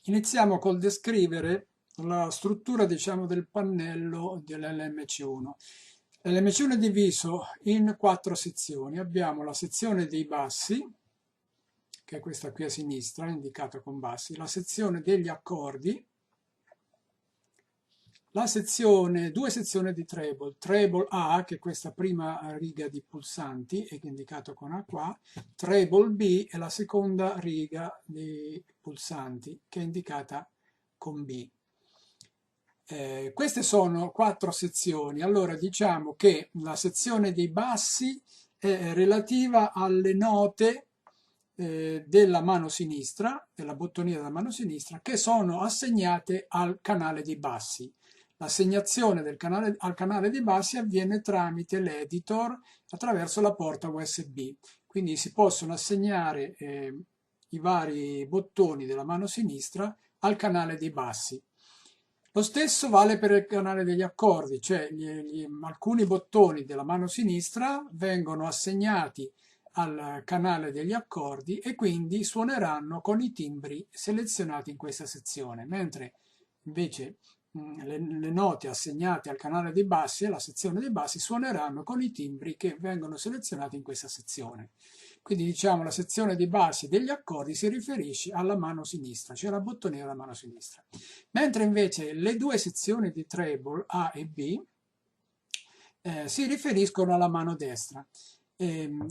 Iniziamo col descrivere la struttura, diciamo, del pannello dell'LMC1. L'LMC1 è diviso in 4 sezioni. Abbiamo la sezione dei bassi, che è questa qui a sinistra, indicata con bassi, la sezione degli accordi, due sezioni di treble, treble A, che è questa prima riga di pulsanti, è indicato con A qua, treble B è la seconda riga di pulsanti, che è indicata con B. Queste sono 4 sezioni. Allora diciamo che la sezione dei bassi è relativa alle note della mano sinistra, della bottonina della mano sinistra, che sono assegnate al canale dei bassi. L'assegnazione al canale dei bassi avviene tramite l'editor attraverso la porta USB. Quindi si possono assegnare i vari bottoni della mano sinistra al canale dei bassi. Lo stesso vale per il canale degli accordi, cioè alcuni bottoni della mano sinistra vengono assegnati al canale degli accordi e quindi suoneranno con i timbri selezionati in questa sezione, mentre invece le note assegnate al canale dei bassi e alla sezione dei bassi suoneranno con i timbri che vengono selezionati in questa sezione. Quindi diciamo la sezione dei bassi degli accordi si riferisce alla mano sinistra, cioè la bottonina della mano sinistra. Mentre invece le due sezioni di treble A e B si riferiscono alla mano destra.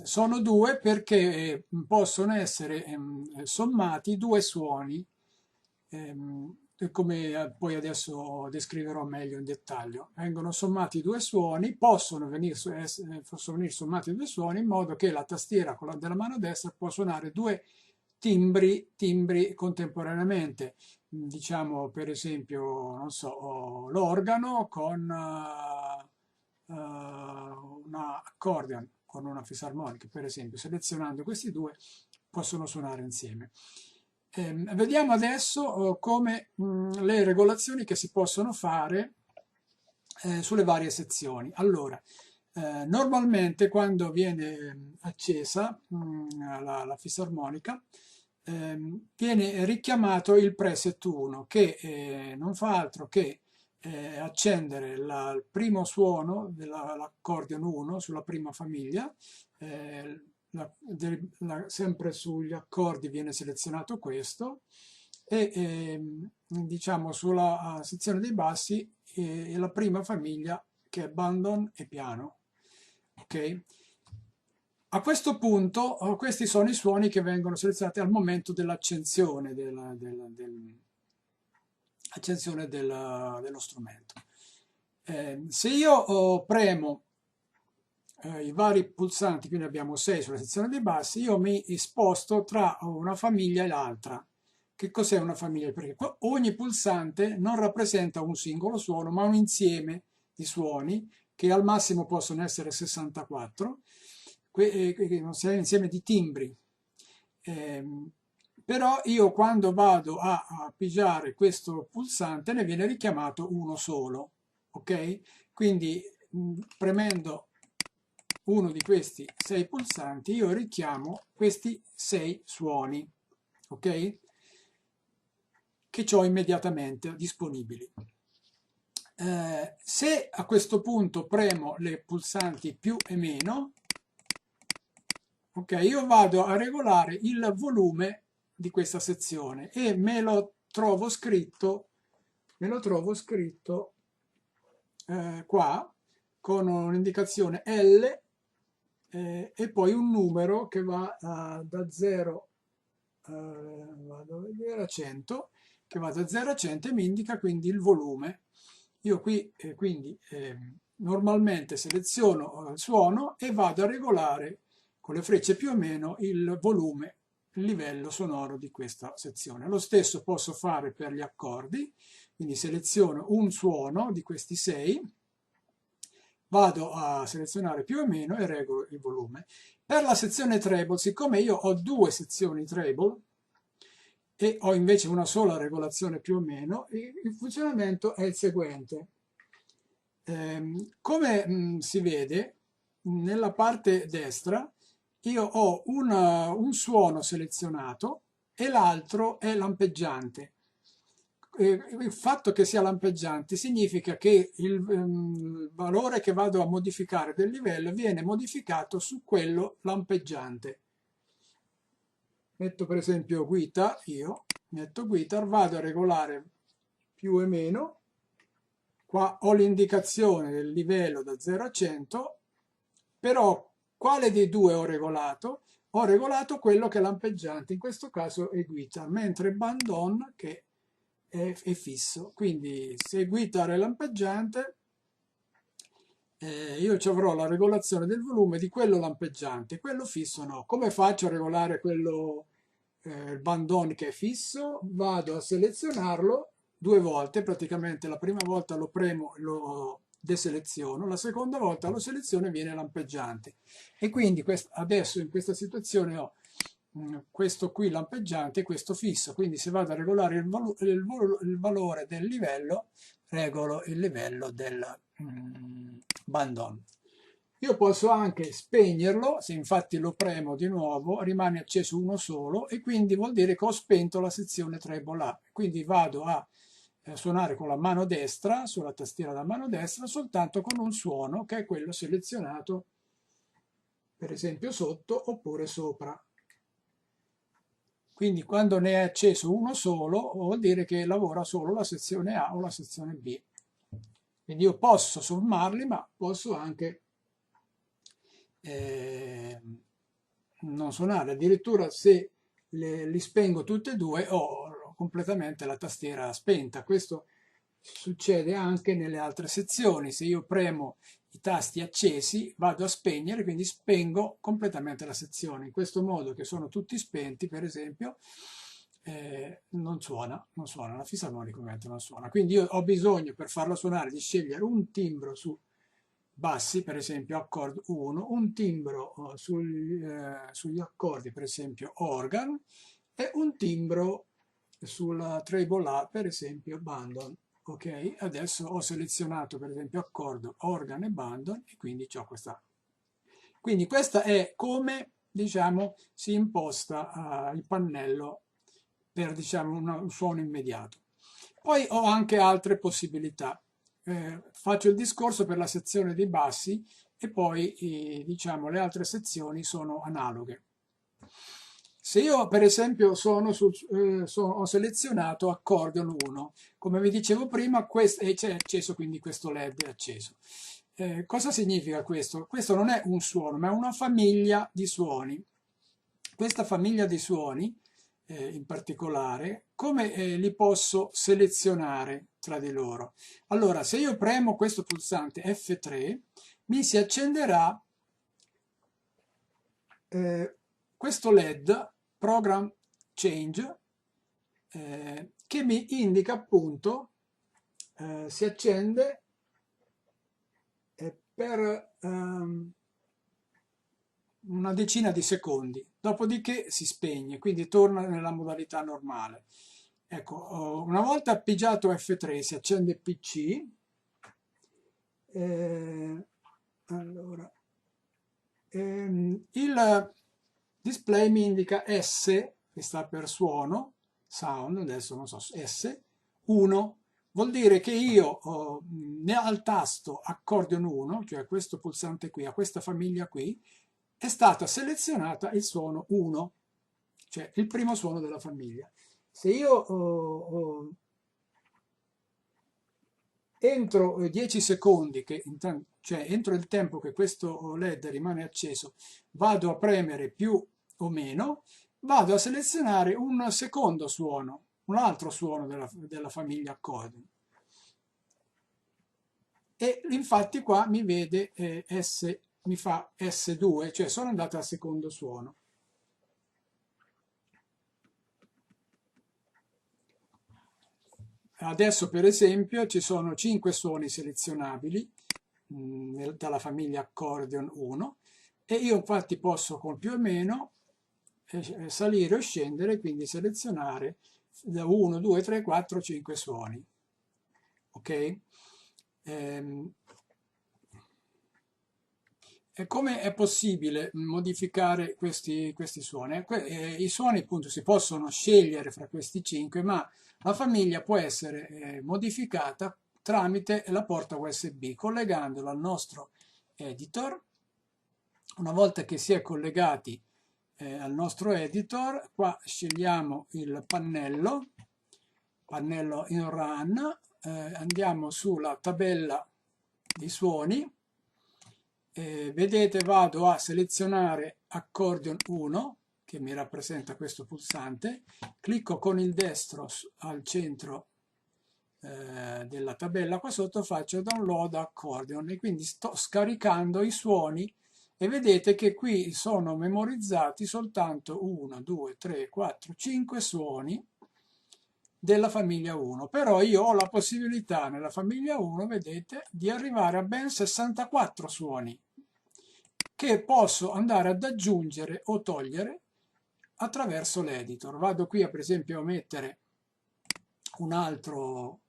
Sono due perché possono essere sommati due suoni, come poi adesso descriverò meglio in dettaglio. Vengono sommati due suoni, possono venire sommati due suoni in modo che la tastiera della mano destra può suonare due timbri contemporaneamente. Diciamo per esempio, non so, l'organo con una accordion, con una fisarmonica, per esempio. Selezionando questi due possono suonare insieme. Vediamo adesso come le regolazioni che si possono fare sulle varie sezioni. Allora, normalmente quando viene accesa la fisarmonica viene richiamato il preset 1 che non fa altro che accendere il primo suono dell'accordion 1 sulla prima famiglia, sempre sugli accordi viene selezionato questo e diciamo sulla sezione dei bassi la prima famiglia che è bandon e piano. Ok? A questo punto questi sono i suoni che vengono selezionati al momento dell'accensione dello strumento. Se io premo i vari pulsanti, quindi abbiamo 6 sulla sezione dei bassi, io mi sposto tra una famiglia e l'altra. Che cos'è una famiglia? Perché ogni pulsante non rappresenta un singolo suono, ma un insieme di suoni che al massimo possono essere 64, un insieme di timbri. Però io quando vado a pigiare questo pulsante ne viene richiamato uno solo, ok? Quindi premendo uno di questi 6 pulsanti io richiamo questi 6 suoni, ok? Che ho immediatamente disponibili. Se a questo punto premo le pulsanti più e meno, ok, io vado a regolare il volume di questa sezione e me lo trovo scritto qua con un'indicazione L e poi un numero che va da 0 vado a vedere a 100, che va da 0 a 100 e mi indica quindi il volume. Io qui quindi normalmente seleziono il suono e vado a regolare con le frecce più o meno il volume, il livello sonoro di questa sezione. Lo stesso posso fare per gli accordi, quindi seleziono un suono di questi 6, vado a selezionare più o meno e regolo il volume. Per la sezione treble, siccome io ho due sezioni treble e ho invece una sola regolazione più o meno, il funzionamento è il seguente. Come si vede, nella parte destra io ho un suono selezionato e l'altro è lampeggiante. il fatto che sia lampeggiante significa che il valore che vado a modificare del livello viene modificato su quello lampeggiante. Metto per esempio guitar, io metto guitar, vado a regolare più e meno, qua ho l'indicazione del livello da 0 a 100, però quale dei due ho regolato? Ho regolato quello che è lampeggiante, in questo caso è guitar, mentre band-on che è fisso. Quindi se guitar è lampeggiante, io ci avrò la regolazione del volume di quello lampeggiante, quello fisso no. Come faccio a regolare quello il band-on che è fisso? Vado a selezionarlo due volte, praticamente la prima volta lo premo, lo deseleziono, la seconda volta lo seleziono e viene lampeggiante. E quindi adesso in questa situazione ho questo qui lampeggiante e questo fisso, quindi se vado a regolare il valore del livello, regolo il livello del band-on. Io posso anche spegnerlo, se infatti lo premo di nuovo rimane acceso uno solo e quindi vuol dire che ho spento la sezione treble A. Quindi vado a suonare con la mano destra, sulla tastiera da mano destra, soltanto con un suono che è quello selezionato, per esempio sotto oppure sopra. Quindi quando ne è acceso uno solo vuol dire che lavora solo la sezione A o la sezione B. Quindi io posso sommarli, ma posso anche non suonare. Addirittura se li spengo tutte e due ho completamente la tastiera spenta. Questo succede anche nelle altre sezioni. Se io premo i tasti accesi vado a spegnere, quindi spengo completamente la sezione. In questo modo, che sono tutti spenti, per esempio, non suona, la fisarmonica ovviamente non suona. Quindi io ho bisogno, per farla suonare, di scegliere un timbro su bassi, per esempio accordo 1, un timbro sugli accordi, per esempio organ, e un timbro sulla treble A, per esempio band-on. Ok, adesso ho selezionato per esempio accordo, organ e band-on e quindi ho questa. Quindi questa è come, diciamo, si imposta il pannello per, diciamo, un suono immediato. Poi ho anche altre possibilità. Faccio il discorso per la sezione dei bassi e poi, diciamo, le altre sezioni sono analoghe. Se io per esempio ho selezionato accordion 1, come vi dicevo prima, e c'è acceso, quindi questo LED è acceso. Cosa significa questo? Questo non è un suono, ma è una famiglia di suoni. Questa famiglia di suoni, in particolare, come li posso selezionare tra di loro? Allora, se io premo questo pulsante F3, mi si accenderà questo LED Program Change che mi indica appunto, si accende per una decina di secondi, dopodiché si spegne, quindi torna nella modalità normale. Ecco, una volta appoggiato F3 si accende PC, allora, il display mi indica S, che sta per suono, sound, adesso non so, S1, vuol dire che io al tasto accordion 1, cioè questo pulsante qui, a questa famiglia qui, è stata selezionata il suono 1, cioè il primo suono della famiglia. Se io entro 10 secondi, cioè entro il tempo che questo LED rimane acceso, vado a premere più o meno, vado a selezionare un secondo suono, un altro suono della famiglia accordion. E infatti qua mi vede mi fa S2, cioè sono andato al secondo suono. Adesso per esempio ci sono 5 suoni selezionabili dalla famiglia accordion 1 e io infatti posso con più o meno salire o scendere, quindi selezionare da 1, 2, 3, 4, 5 suoni. Ok? E come è possibile modificare questi suoni? I suoni appunto si possono scegliere fra questi cinque, ma la famiglia può essere modificata tramite la porta USB, collegandola al nostro editor. Una volta che si è collegati al nostro editor, qua scegliamo il pannello in run, andiamo sulla tabella dei suoni. Vedete, vado a selezionare accordion 1 che mi rappresenta questo pulsante, clicco con il destro al centro della tabella qua sotto, faccio download accordion e quindi sto scaricando i suoni e vedete che qui sono memorizzati soltanto 1, 2, 3, 4, 5 suoni della famiglia 1, però io ho la possibilità nella famiglia 1, vedete, di arrivare a ben 64 suoni che posso andare ad aggiungere o togliere attraverso l'editor. Vado qui per esempio a mettere un altro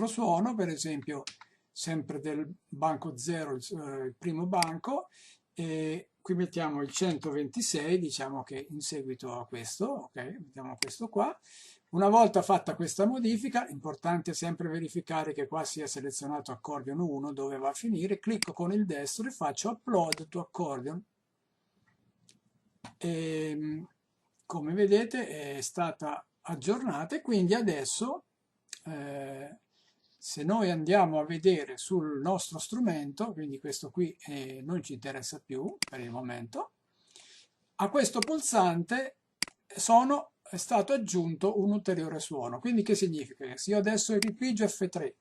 suono, per esempio sempre del banco 0, il primo banco, e qui mettiamo il 126, diciamo che in seguito a questo, ok, mettiamo questo qua. Una volta fatta questa modifica, importante sempre verificare che qua sia selezionato accordion 1 dove va a finire, clicco con il destro e faccio upload to accordion. E, come vedete è stata aggiornata e quindi adesso se noi andiamo a vedere sul nostro strumento, quindi questo qui non ci interessa più per il momento, a questo pulsante è stato aggiunto un ulteriore suono. Quindi che significa? Che se io adesso ripigio F3,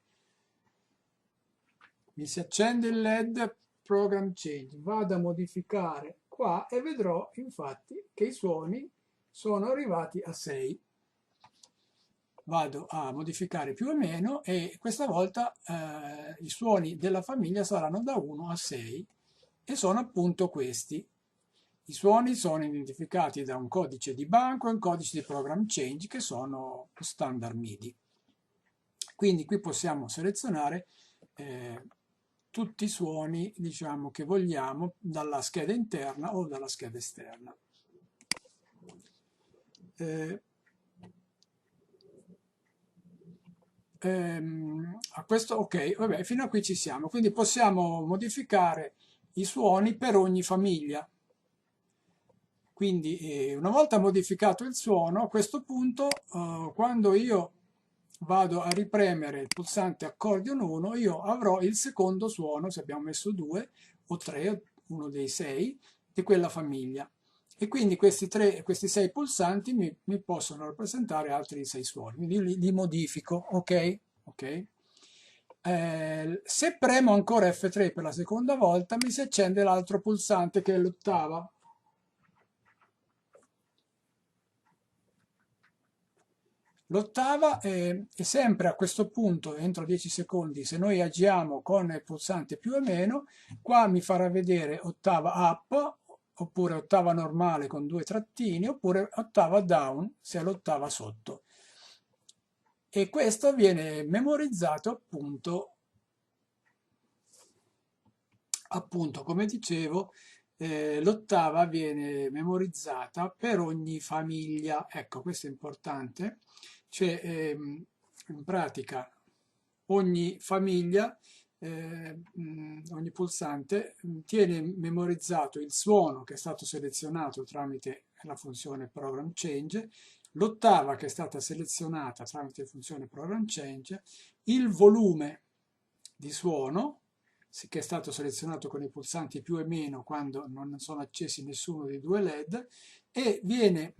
mi si accende il LED Program Change, vado a modificare qua e vedrò infatti che i suoni sono arrivati a 6. Vado a modificare più o meno e questa volta i suoni della famiglia saranno da 1 a 6 e sono appunto questi. I suoni sono identificati da un codice di banco e un codice di program change che sono standard MIDI. Quindi qui possiamo selezionare tutti i suoni, diciamo, che vogliamo dalla scheda interna o dalla scheda esterna. A questo ok, vabbè, fino a qui ci siamo. Quindi possiamo modificare i suoni per ogni famiglia. Quindi una volta modificato il suono, a questo punto quando io vado a ripremere il pulsante accordion 1, io avrò il secondo suono, se abbiamo messo 2 o 3, uno dei 6 di quella famiglia. E quindi questi 6 pulsanti mi possono rappresentare altri 6 suoni, quindi li modifico, ok? Ok. Se premo ancora F3 per la seconda volta mi si accende l'altro pulsante che è l'ottava. L'ottava è sempre a questo punto, entro 10 secondi, se noi agiamo con il pulsante più o meno, qua mi farà vedere ottava up, oppure ottava normale con 2 trattini, oppure ottava down se è l'ottava sotto. E questo viene memorizzato appunto come dicevo, l'ottava viene memorizzata per ogni famiglia. Ecco, questo è importante. Cioè, in pratica, ogni famiglia, ogni pulsante tiene memorizzato il suono che è stato selezionato tramite la funzione Program Change, l'ottava che è stata selezionata tramite la funzione Program Change, il volume di suono che è stato selezionato con i pulsanti più e meno quando non sono accesi nessuno dei due LED e viene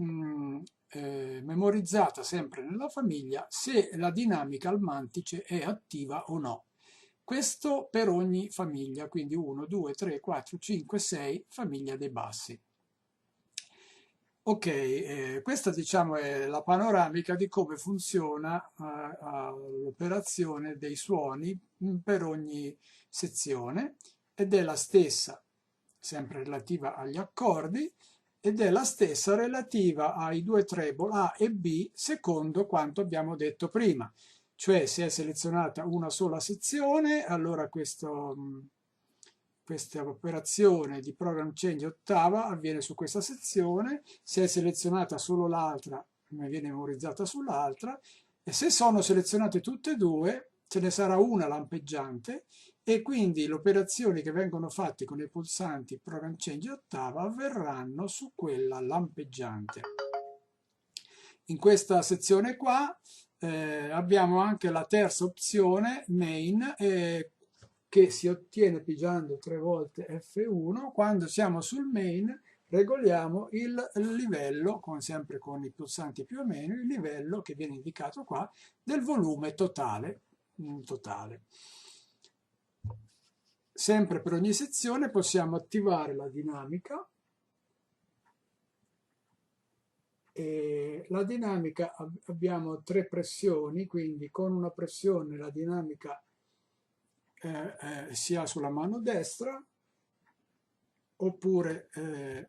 memorizzata sempre nella famiglia se la dinamica al mantice è attiva o no. Questo per ogni famiglia, quindi 1, 2, 3, 4, 5, 6, famiglia dei bassi. Ok, questa diciamo è la panoramica di come funziona l'operazione dei suoni per ogni sezione ed è la stessa, sempre relativa agli accordi, ed è la stessa relativa ai due treble A e B secondo quanto abbiamo detto prima. Cioè se è selezionata una sola sezione, allora questa operazione di program change ottava avviene su questa sezione. Se è selezionata solo l'altra, viene memorizzata sull'altra, e se sono selezionate tutte e due, ce ne sarà una lampeggiante, e quindi le operazioni che vengono fatte con i pulsanti program change ottava avverranno su quella lampeggiante. In questa sezione qua abbiamo anche la terza opzione, main, che si ottiene pigiando 3 volte F1. Quando siamo sul main regoliamo il livello, sempre con i pulsanti più o meno, il livello che viene indicato qua del volume totale. Sempre per ogni sezione possiamo attivare la dinamica. E la dinamica abbiamo 3 pressioni, quindi con una pressione la dinamica si ha sulla mano destra, oppure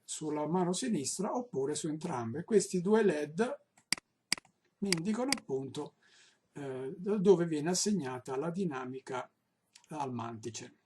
sulla mano sinistra, oppure su entrambe. Questi due LED mi indicano appunto dove viene assegnata la dinamica al mantice.